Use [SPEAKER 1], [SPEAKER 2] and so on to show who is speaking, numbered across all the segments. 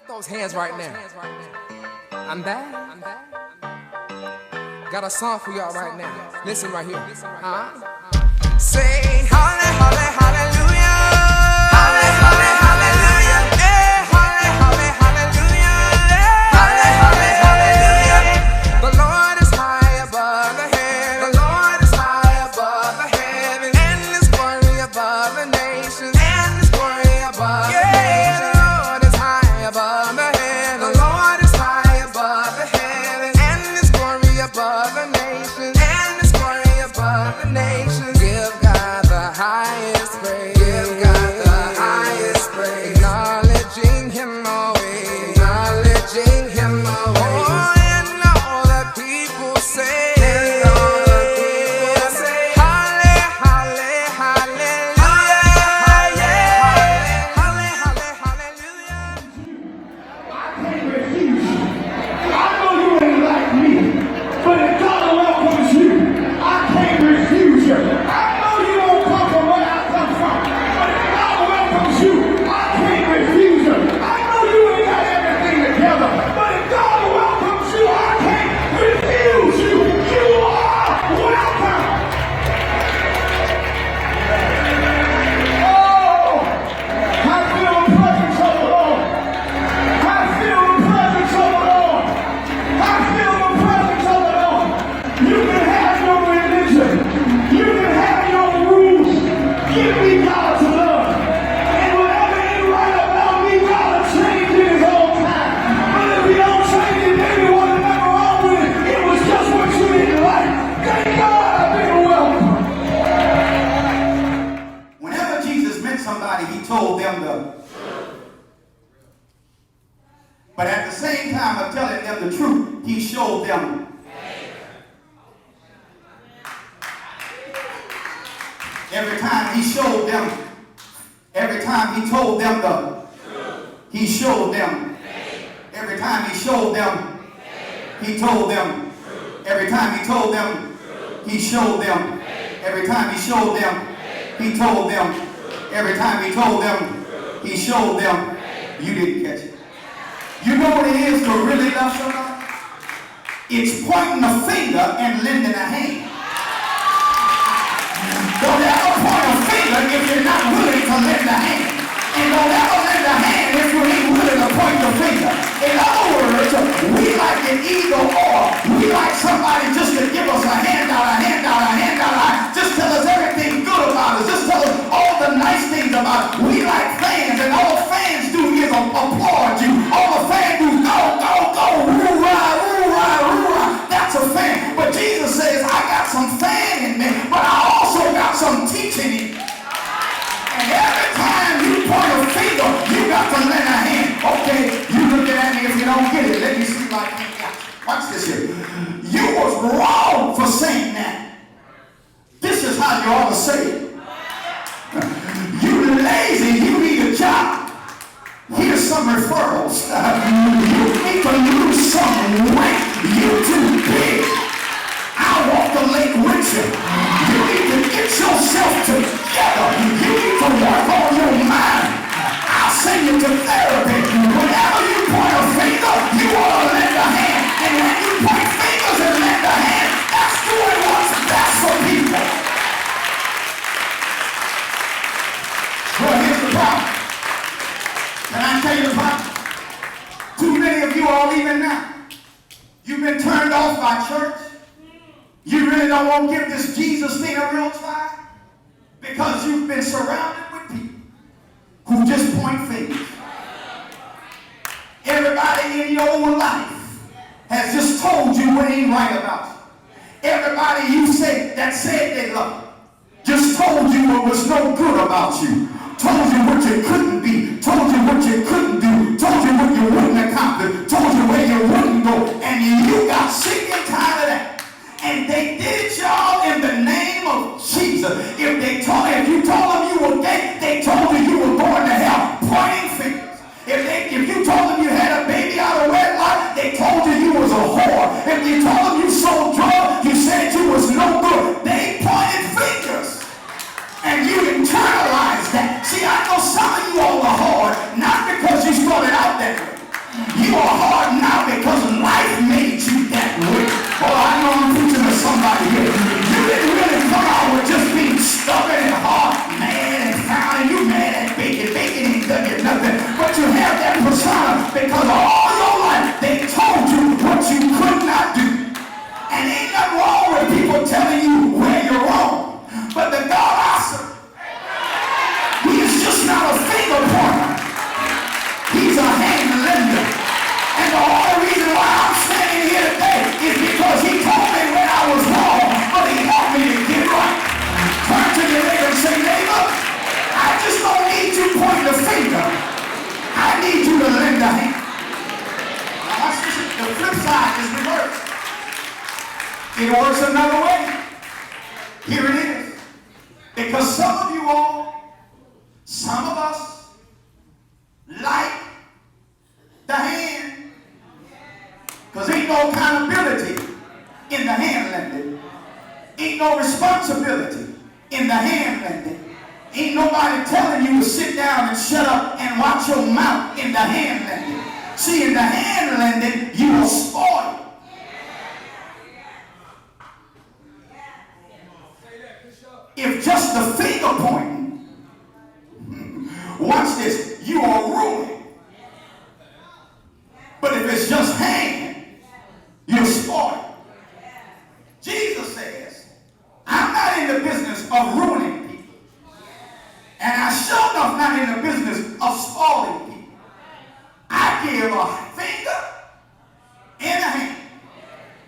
[SPEAKER 1] Lift those hands right now. I'm back. Got a song for y'all right now. Listen right here. Say holly, holly, hallelujah. Holly, holly, hallelujah. Hey, holly, holly, hallelujah. Holly, holly, hallelujah. The Lord is high above the heaven. The Lord is high above the heaven. And His glory above the nations. And His glory above the nations. The Lord is high above the heaven. The Lord is high above the heaven. And His glory above the nations. And His glory above the nations. Give God the highest praise. Give God the highest praise. Acknowledging Him always. Acknowledging Him always. Oh, and all the people say. And all the people say. Holly, holly, hallelujah. Holly, holly, hallelujah.
[SPEAKER 2] I can't refuse you. I know you ain't like me, but if God welcomes you, I can't refuse you. I know you don't come from where I come from, but if God welcomes you, I can't refuse you. I know you ain't got everything together, but if God welcomes you, I can't refuse you. You are welcome. Oh, I feel the presence of the Lord. I feel the presence of the Lord. I feel the presence of the Lord. You can have your religion. You can have your rules. Give me God's love. And whatever ain't right about me, God will change it His own time. But if He don't change it, baby, wasn't nothing wrong with it. It was just what you didn't like. Thank God I've been welcome.
[SPEAKER 3] Whenever Jesus met somebody, He told them the truth. But at the same time of telling them the truth, He showed them. Every time He showed them, every time He told them the truth, He showed them. Every time He showed them, He told them. Every time He told them, He showed them. Every time He showed them, He told them. Every time He told them, He showed them. You didn't catch it. You know what it is to really love somebody? It's pointing a finger and lending a hand. Don't ever point a finger if you're not willing to lend a hand. And don't ever lend a hand if you ain't willing to point your finger. In other words, we like an eagle, or we like somebody just to give us a handout, a handout, a handout. Just tell us everything good about us. Just tell us all the nice things about us. We like fans, and all fans do is applaud you. All the fans do, go, go, go, hoorah, hoorah, hoorah. That's a fan. But Jesus says, I got some fan in me, but I also got some teaching in me. And every time you point a finger, you got to lend a hand. Okay, you looking at me if you don't get it. Let me see like that. Watch this here. You was wrong for saying that. This is how you ought to say it. You lazy, you need a job. Here's some referrals. You need to lose some weight. You too big. I'll walk the lake with you. You need to get yourself together. You need to work on your mind. I'll send you to therapy. Whenever you point a finger, you ought to lend a hand. And when you point fingers and lend a hand, that's doing what's best for people. Well, here's the problem. Can I tell you the problem? Too many of you are leaving now. You've been turned off by church. You really don't want to give this Jesus thing a real try because you've been surrounded with people who just point fingers. Everybody in your life has just told you what ain't right about you. Everybody you said that said they love you just told you what was no good about you. Told you what you couldn't be. Told you what you couldn't do. Told you what you wouldn't accomplish. Told you where you wouldn't go. And you got sick and tired of that. And they did it, y'all, in the name of Jesus. If you told them you were gay, they told you you were going to hell, pointing fingers. If you told them you had a baby out of wedlock, they told you you was a whore. If you told them you sold drugs, you said you was no good. They pointed fingers. And you internalized that. See, I know some of you all are hard, not because you started out that You are hard now because life made you that way. Oh, I know I'm preaching to somebody here. You didn't really come out with just being stubborn and hard, mad and frowning. You mad at bacon. Bacon ain't done you nothing. But you have that persona because all your life they told you what you could not do. And ain't nothing wrong with people telling you where you're wrong. But the God I serve, he is just not a finger pointer. He's a hand lender. And the only reason why I'm standing here today is because he told me when I was wrong, but he helped me to get right. Turn to your neighbor and say, neighbor, I just don't need you pointing the finger. I need you to lend a hand. Now watch this. The flip side is reversed. It works another way. Here it is. Because some of you all, some of us, like the hand. Because ain't no accountability in the hand lending. Ain't no responsibility in the hand lending. Ain't nobody telling you to sit down and shut up and watch your mouth in the hand lending. See, in the hand lending, you will spoil. If just the finger pointing, watch this, you are ruined. But if it's just hand, you're spoiled. Jesus says, I'm not in the business of ruining people. And I sure enough not in the business of spoiling people. I give a finger and a hand.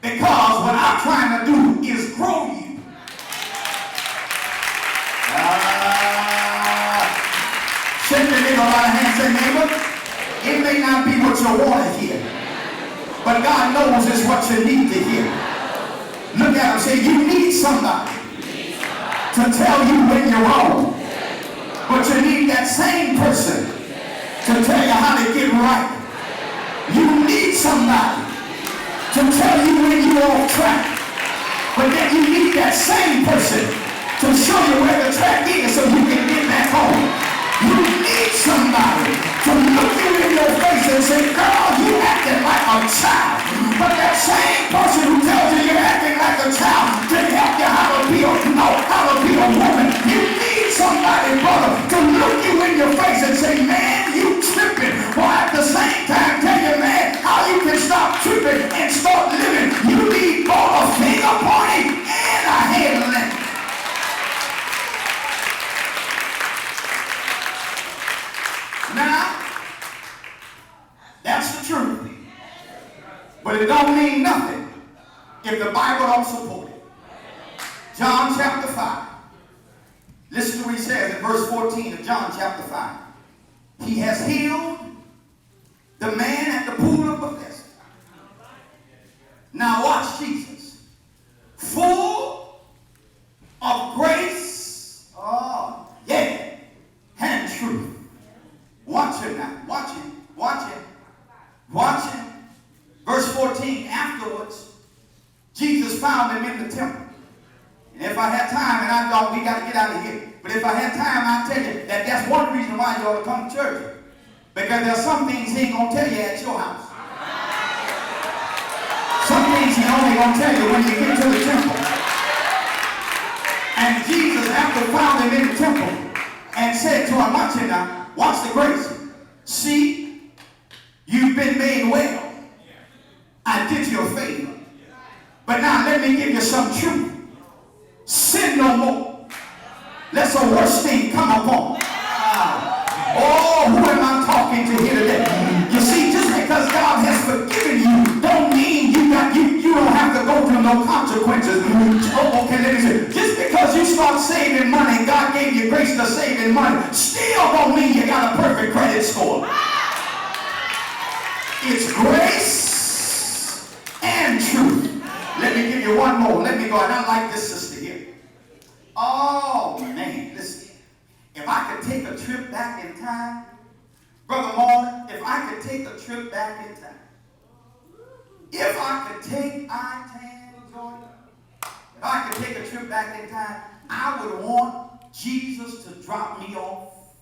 [SPEAKER 3] Because what I'm trying to do is grow you. Shake your neighbor by the hand, say, neighbor, it may not be what you want to hear, but God knows it's what you need to hear. Look at him, say, you need somebody to tell you when you're wrong, but you need that same person to tell you how to get right. You need somebody to tell you when you're off track, but then you need that same person to show you where the track is so you can get back home. You need somebody to look you in your face and say, girl, you acting like a child. But that same person who tells you you're acting like a child can help you how to be a woman. You need somebody, brother, to look you in your face and say, man, you tripping. Or at the same time tell you, man, how you can stop tripping and start living. You need both a finger pointing and a hand length. Now, that's the truth. But it don't mean nothing if the Bible don't support it. John chapter 5. Listen to what he says in verse 14 of John chapter 5. He has healed the man at the pool of Bethesda. Now watch Jesus. Full of grace, and truth. Watch it now. Watch it. Watch it. Watch it. Verse 14. Afterwards, Jesus found him in the temple. And if I had time, and I thought we got to get out of here. But if I had time, I'd tell you that that's one reason why you ought to come to church. Because there's some things he ain't going to tell you at your house. Some things he only going to tell you when you get to the temple. And Jesus, after found him in the temple, and said to him, watch it now. Watch the grace. See, you've been made well. I did you a favor. But now let me give you some truth. Sin no more. Lest a worse thing come upon. Oh, who am I talking to here today? You see, just because God has forgiven you, don't mean you don't have to go through no consequences. Oh, okay, let me say. Just because you start saving money and God gave you grace to saving money, still don't mean you got a perfect credit score. It's grace and truth. Let me give you one more. Let me go. And I like this sister here. Oh, man, listen. If I could take a trip back in time, Brother Morgan, if I could take a trip back in time, if I could take I-10, Georgia, if I could take a trip back in time, I would want Jesus to drop me off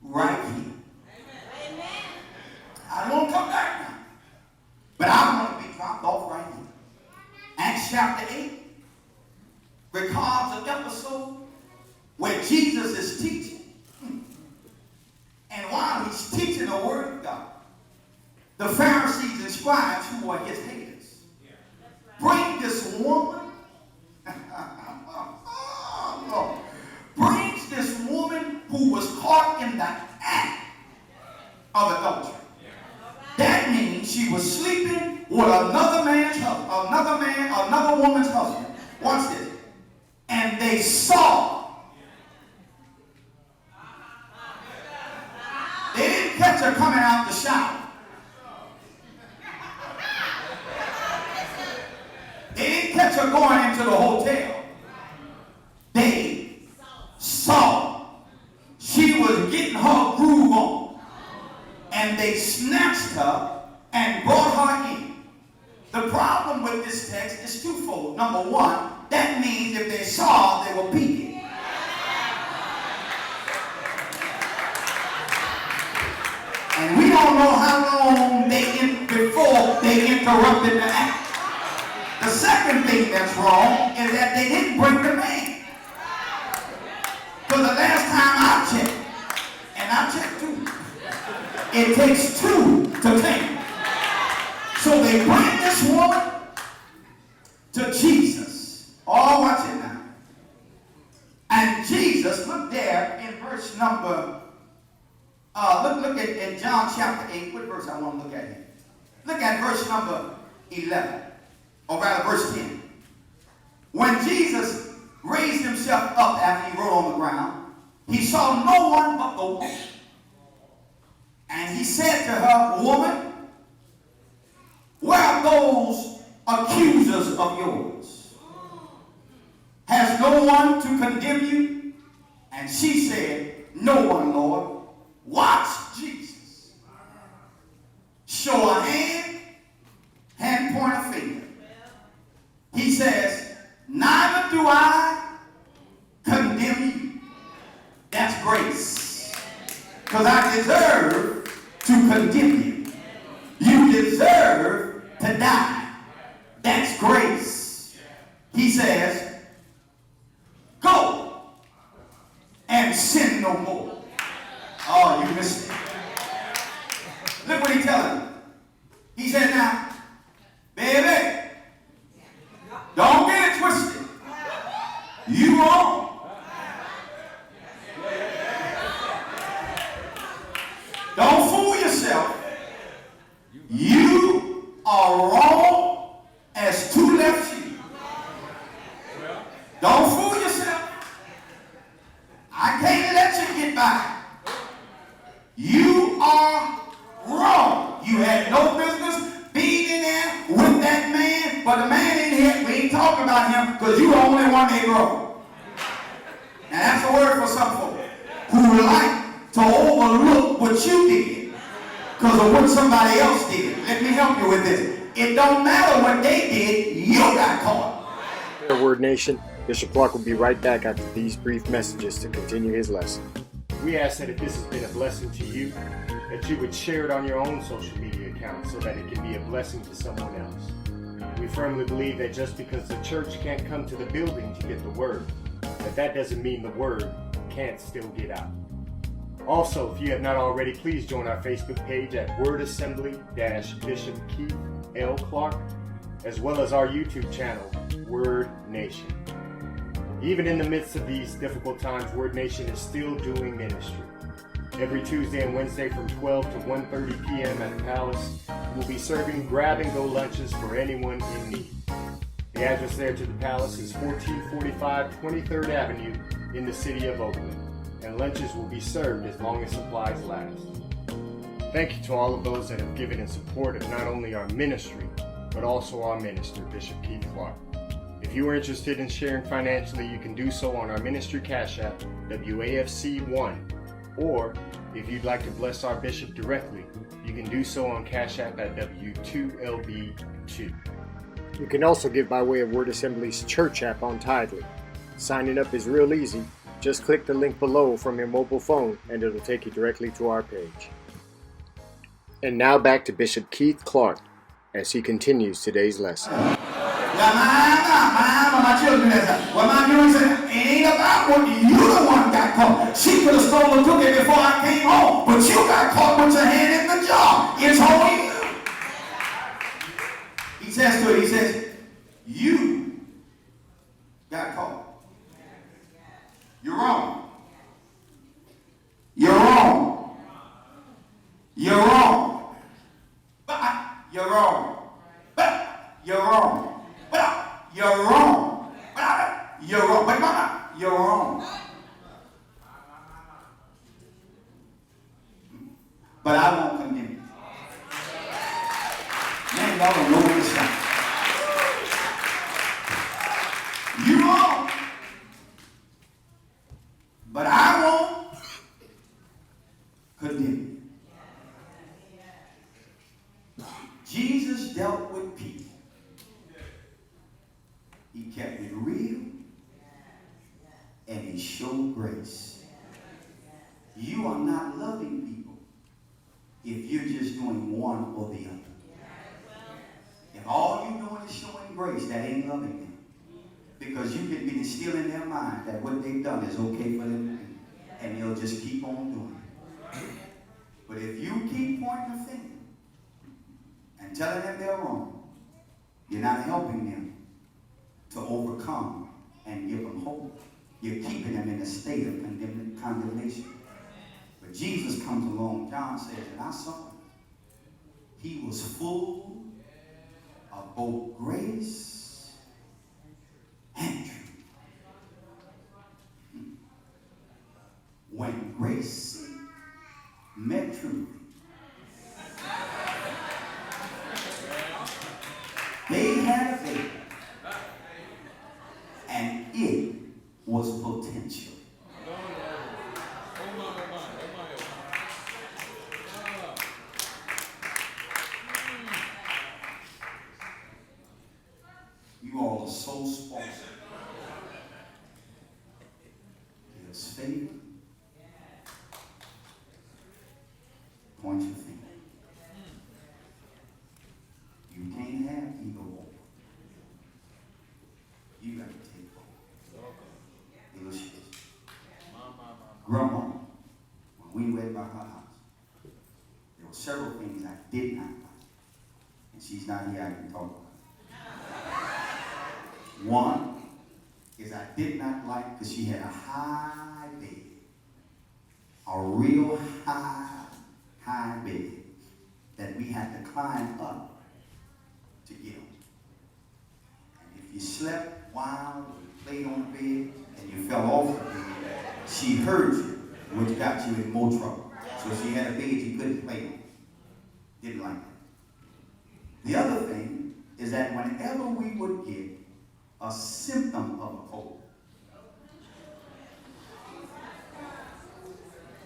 [SPEAKER 3] right here. Amen. I don't want to come back now. Acts chapter 8 records an episode where Jesus is teaching. And while he's teaching the word of God, the Pharisees and scribes, who are his haters, bring this woman, brings this woman who was caught in the act of adultery. That means she was sleeping with another woman's husband. Watch this. And they saw. They didn't catch her coming out the shower. They didn't catch her going into the hotel. They saw she was getting her groove on. And they snatched her and brought her in. The problem with this text is twofold. Number one, that means if they saw, they were peeking. And we don't know how long before they interrupted the act. The second thing that's wrong is that they didn't bring the man. Because the last time I checked, and I checked too, it takes two to tango. So they bring this woman to Jesus. Oh, watch it now. And Jesus, look there in verse number, look at John chapter 8. What verse I want to look at here? Look at verse number 11. Or rather verse 10. When Jesus raised himself up after he rolled on the ground, he saw no one but the woman. And he said to her, "Woman, where are those accusers of yours? Has no one to condemn you?" And she said, "No one, Lord." Watch Jesus show a hand point a finger. He says, "Neither do I condemn you." That's grace. Because I deserve to condemn you. You deserve to die. That's grace. He says, "Go and sin no more." Oh, you missed it. Look what he's telling him. He said, "Now, baby, don't get it twisted. You wrong. Don't fool yourself. You are wrong as two left sheep. Don't fool yourself. I can't let you get by. You are wrong. You had no business being in there with that man, but the man in here, we ain't talking about him because you the only one they grow. Now that's a word for some folks who like to overlook what you did because of what somebody else did. Let me help you with this. It don't matter what they did, you got caught.
[SPEAKER 4] Word Nation, Bishop Clark will be right back after these brief messages to continue his lesson.
[SPEAKER 5] We ask that if this has been a blessing to you, that you would share it on your own social media account so that it can be a blessing to someone else. We firmly believe that just because the church can't come to the building to get the word, that doesn't mean the word can't still get out. Also, if you have not already, please join our Facebook page at Word Assembly Bishop Keith L. Clark, as well as our YouTube channel, Word Nation. Even in the midst of these difficult times, Word Nation is still doing ministry. Every Tuesday and Wednesday from 12 to 1:30 p.m. at the Palace, we'll be serving grab-and-go lunches for anyone in need. The address there to the Palace is 1445 23rd Avenue in the city of Oakland, and lunches will be served as long as supplies last. Thank you to all of those that have given in support of not only our ministry, but also our minister, Bishop Keith Clark. If you are interested in sharing financially, you can do so on our ministry cash app, WAFC1, or if you'd like to bless our bishop directly, you can do so on Cash App at W2LB2.
[SPEAKER 4] You can also give by way of Word Assembly's church app on Tidely. Signing up is real easy. Just click the link below from your mobile phone and it'll take you directly to our page. And now back to Bishop Keith Clark as he continues today's lesson.
[SPEAKER 3] My children, what my doing said, it ain't about what you the one got caught. She could have stolen the cookie before I came home, but you got caught with your hand in the jar. It's on you. He says to her, he says, you got caught. You're wrong. You're wrong. You're wrong. But you're wrong. But you're wrong. But you're wrong. But you're wrong. But mama, you're wrong. But I won't condemn you. Man, y'all don't know what this is. You're wrong. But I won't condemn you. Jesus dealt with people. He kept it real and he showed grace. You are not loving people if you're just doing one or the other. If all you're doing is showing grace, that ain't loving them. Because you can be instilling in their mind that what they've done is okay for them to do. And they'll just keep on doing it. But if you keep pointing the finger and telling them they're wrong, you're not helping them to overcome and give them hope. You're keeping them in a state of condemnation. But Jesus comes along, John says, and I saw him. He was full of both grace and truth. When grace met truth, they had a faith, and it was potential. You all are so spoiled. There's favor. Point your finger. You can't have either or. You got to take both. Illustration. Grandma, when we went by her house, there were several things I did not like. And she's not here, I can talk about it. One is I did not like because she had a high bed. A real high bed that we had to climb up to get on. And if you slept while you played on the bed and you fell off the bed, she heard you, which got you in more trouble. So she had a bed you couldn't play on. Didn't like that. The other thing is that whenever we would get a symptom of a cold,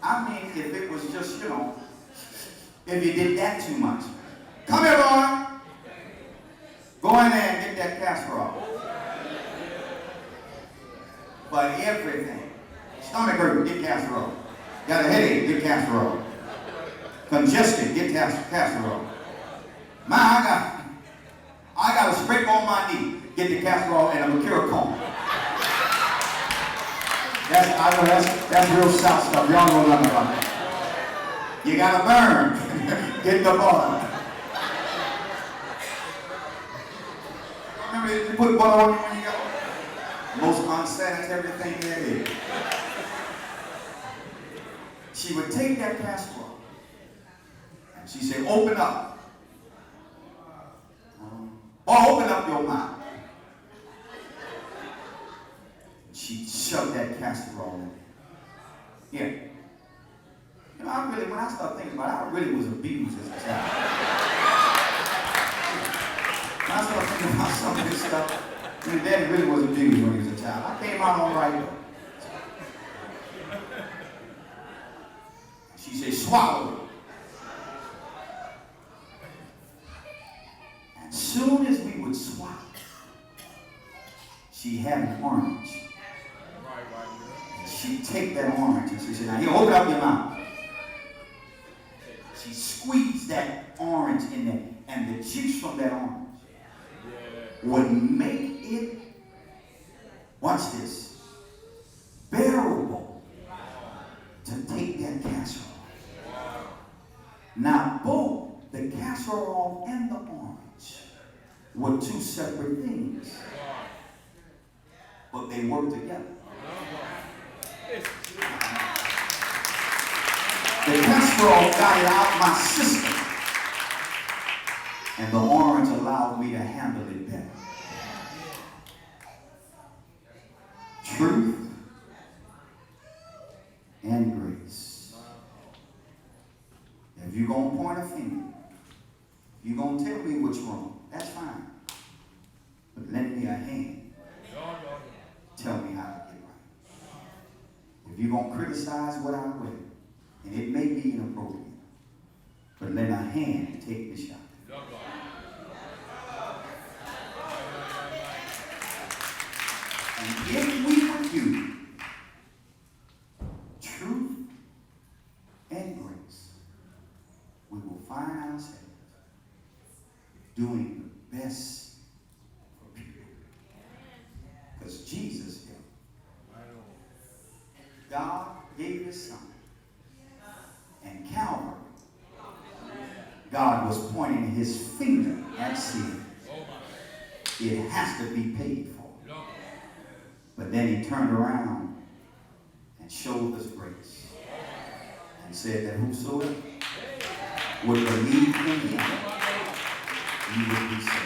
[SPEAKER 3] I mean, if it was just, if you did that too much. Come here, boy. Go in there and get that casserole. But everything. Stomach hurt, get casserole. Got a headache, get casserole. Congested, get casserole. I got a scrape on my knee. Get the casserole and a liqueur cone. That's real South stuff. Y'all know nothing about that. You gotta burn. Get the butter. Remember, you put butter on you when you got most unsanitary thing there is. She would take that casserole and she said, open up. Or open up your mouth. She shoved that casserole in there. Yeah. When I start thinking about it, I really was abused as a child. When I started thinking about some of this stuff, my daddy really was abused when he was a child. I came out all right though. She said, swallow it. As soon as we would swallow, she had an orange. She'd take that orange and she said, now here, open up your mouth. She squeezed that orange in there, and the juice from that orange would make it, watch this, bearable to take that casserole. Now, both the casserole and the orange were two separate things, but they worked together. The casserole got it out my system, and the orange allowed me to handle it better. Truth and grace. If you're going to point a finger, you're going to tell me what's wrong, that's fine. But lend me a hand. Tell me how to get right. If you're going to criticize what I wear, and it may be inappropriate, but let a hand take the shot. And if we would do truth and grace, we will find ourselves doing the best for people. Because Jesus did. God gave his son. And Calvary, God was pointing his finger at sin. It has to be paid for. But then he turned around and showed us grace and said that whosoever would believe in him, he would be saved.